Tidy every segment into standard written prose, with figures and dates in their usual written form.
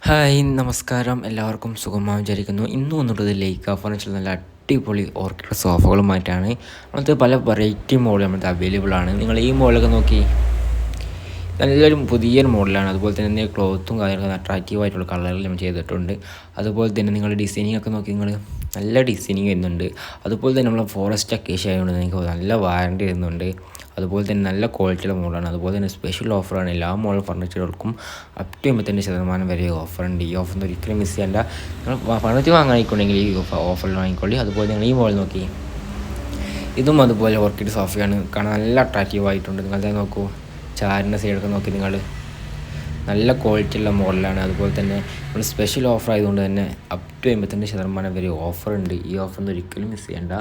Hi നമസ്കാരം, എല്ലാവർക്കും സുഖമായി വിചാരിക്കുന്നു. ഇന്ന് വന്നിട്ടത് ലൈക്ക ഫർണിച്ചർ നല്ല അടിപൊളി ഓർക്കിഡ് സോഫകളുമായിട്ടാണ്. അങ്ങനത്തെ പല വെറൈറ്റി മോഡൽ നമ്മുടെ അവൈലബിൾ ആണ്. നിങ്ങൾ ഈ മോഡലൊക്കെ നോക്കി, നല്ലൊരു പുതിയൊരു മോഡലാണ്. അതുപോലെ തന്നെ ക്ലോത്തും കാര്യങ്ങളൊക്കെ അട്രാക്റ്റീവ് ആയിട്ടുള്ള കളറിൽ നമ്മൾ ചെയ്തിട്ടുണ്ട്. അതുപോലെ തന്നെ നിങ്ങളുടെ ഡിസൈനിങ് ഒക്കെ നോക്കി, നിങ്ങൾ നല്ല ഡിസൈനിങ് വരുന്നുണ്ട്. അതുപോലെ തന്നെ നമ്മൾ ഫോറസ്റ്റ് അക്കേഷ്യ ആയതുകൊണ്ട് നിങ്ങൾക്ക് നല്ല വാറണ്ടി വരുന്നുണ്ട്. അതുപോലെ തന്നെ നല്ല ക്വാളിറ്റിയുള്ള മോഡലാണ്. അതുപോലെ തന്നെ സ്പെഷ്യൽ ഓഫറാണ്. എല്ലാ മോഡൽ ഫർണിച്ചറുകൾക്കും അപ് ടു 85% വരെ ഓഫറുണ്ട്. ഈ ഓഫർ ഒരിക്കലും മിസ് ചെയ്യേണ്ട. നിങ്ങൾ ഫർണിച്ചർ വാങ്ങാനായിക്കൊണ്ടെങ്കിൽ ഈ ഓഫറിൽ വാങ്ങിക്കൊള്ളി. അതുപോലെ നിങ്ങൾ ഈ മോഡൽ നോക്കി, ഇതും അതുപോലെ ഓർക്കിഡ് സോഫയാണ്. കാണാൻ നല്ല അട്രാക്റ്റീവ് ആയിട്ടുണ്ട്. നിങ്ങളത് നോക്കൂ, ചാരിൻ്റെ സൈഡൊക്കെ നോക്കി, നിങ്ങൾ നല്ല ക്വാളിറ്റിയുള്ള മോഡലാണ്. അതുപോലെ തന്നെ നമ്മൾ സ്പെഷ്യൽ ഓഫർ ആയതുകൊണ്ട് തന്നെ അപ് ടു 85% വരെ ഓഫറുണ്ട്. ഈ ഓഫർ ഒരിക്കലും മിസ് ചെയ്യേണ്ട.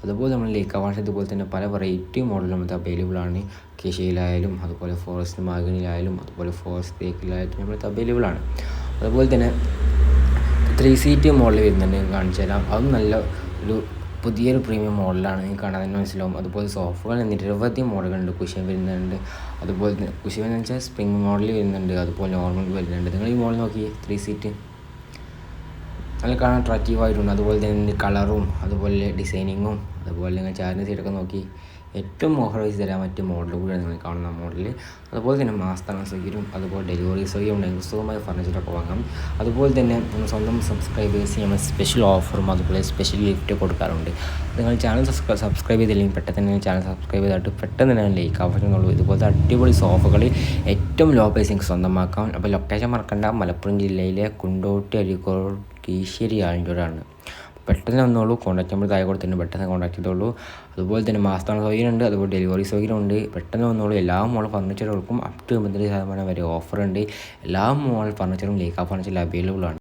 അതുപോലെ നമ്മൾ ലൈക്ക വാഷ് ഇതുപോലെ തന്നെ പല വെറൈറ്റി മോഡൽ നമുക്ക് അവൈലബിൾ ആണ്. കേശയിലായാലും അതുപോലെ ഫോറസ്റ്റ് മാഗനിലായാലും അതുപോലെ ഫോറസ്റ്റ് തേക്കിലായാലും നമ്മൾക്ക് അവൈലബിൾ ആണ്. അതുപോലെ തന്നെ 3 സീറ്റ് മോഡൽ വരുന്നുണ്ട്, കാണിച്ചു തരാം. അതും നല്ല ഒരു പുതിയൊരു പ്രീമിയം മോഡലാണ്. നിങ്ങൾക്ക് കാണാൻ തന്നെ മനസ്സിലാവും. അതുപോലെ സോഫകൾ നിരവധി മോഡലുകളുണ്ട്. കുഷൻ വരുന്നുണ്ട്. അതുപോലെ തന്നെ കുഷൻ എന്ന് വെച്ചാൽ സ്പ്രിംഗ് മോഡൽ വരുന്നുണ്ട്. അതുപോലെ നോർമൽ വരുന്നുണ്ട്. നിങ്ങൾ ഈ മോഡൽ നോക്കി, 3 സീറ്റ് നല്ല കാണാൻ അട്രാക്റ്റീവ് ആയിട്ടുണ്ട്. അതുപോലെ തന്നെ കളറും അതുപോലെ ഡിസൈനിങ്ങും അതുപോലെ നിങ്ങൾ ചാരിൻ്റെ സൈഡൊക്കെ നോക്കി, ഏറ്റവും ഓഫർ വൈസ് തരാൻ പറ്റിയ മോഡൽ കൂടിയാണ് നിങ്ങൾ കാണുന്ന മോഡൽ. അതുപോലെ തന്നെ മാസത്തണ സൗകര്യം, അതുപോലെ ഡെലിവറി സൗകര്യം ഉണ്ടെങ്കിൽ സുഖമായ ഫർണിച്ചറൊക്കെ വാങ്ങാം. അതുപോലെ തന്നെ സ്വന്തം സബ്സ്ക്രൈബേഴ്സ് നമ്മൾ സ്പെഷ്യൽ ഓഫറും അതുപോലെ സ്പെഷ്യൽ ഗിഫ്റ്റ് കൊടുക്കാറുണ്ട്. നിങ്ങൾ ചാനൽ സബ്സ്ക്രൈബ് ചെയ്തില്ലെങ്കിൽ പെട്ടെന്ന് തന്നെ ചാനൽ സബ്സ്ക്രൈബ് ചെയ്തിട്ട് പെട്ടെന്ന് തന്നെ ലൈക്ക് ആവശ്യമുള്ളൂ. ഇതുപോലത്തെ അടിപൊളി സോഫകൾ ഏറ്റവും ലോ പ്രൈസിൽ സ്വന്തമാക്കാം. അപ്പോൾ ലൊക്കേഷൻ മറക്കണ്ട, മലപ്പുറം ജില്ലയിലെ കുണ്ടോട്ടി അരീക്കോട് കീശ്ശേരി ആളിൻ്റെയാണ്. പെട്ടെന്ന് വന്നോളൂ. കോൺടാക്ട് നമ്പർ താഴെ കൊടുത്തിട്ടുണ്ട്, പെട്ടെന്ന് കോൺടാക്ട് ചെയ്തോളൂ. അതുപോലെ തന്നെ മാസത്തണ സൗകര്യമുണ്ട്, അതുപോലെ ഡെലിവറി സൗകര്യമുണ്ട്. പെട്ടെന്ന് വന്നോളൂ. എല്ലാ മോഡൽ ഫർണിച്ചറുകൾക്കും അപ് ടു 85% വരെ ഓഫറുണ്ട്. എല്ലാ മോഡൽ ഫർണിച്ചറും ലൈക്ക ഫർണിച്ചറിൽ അവൈലബിൾ ആണ്.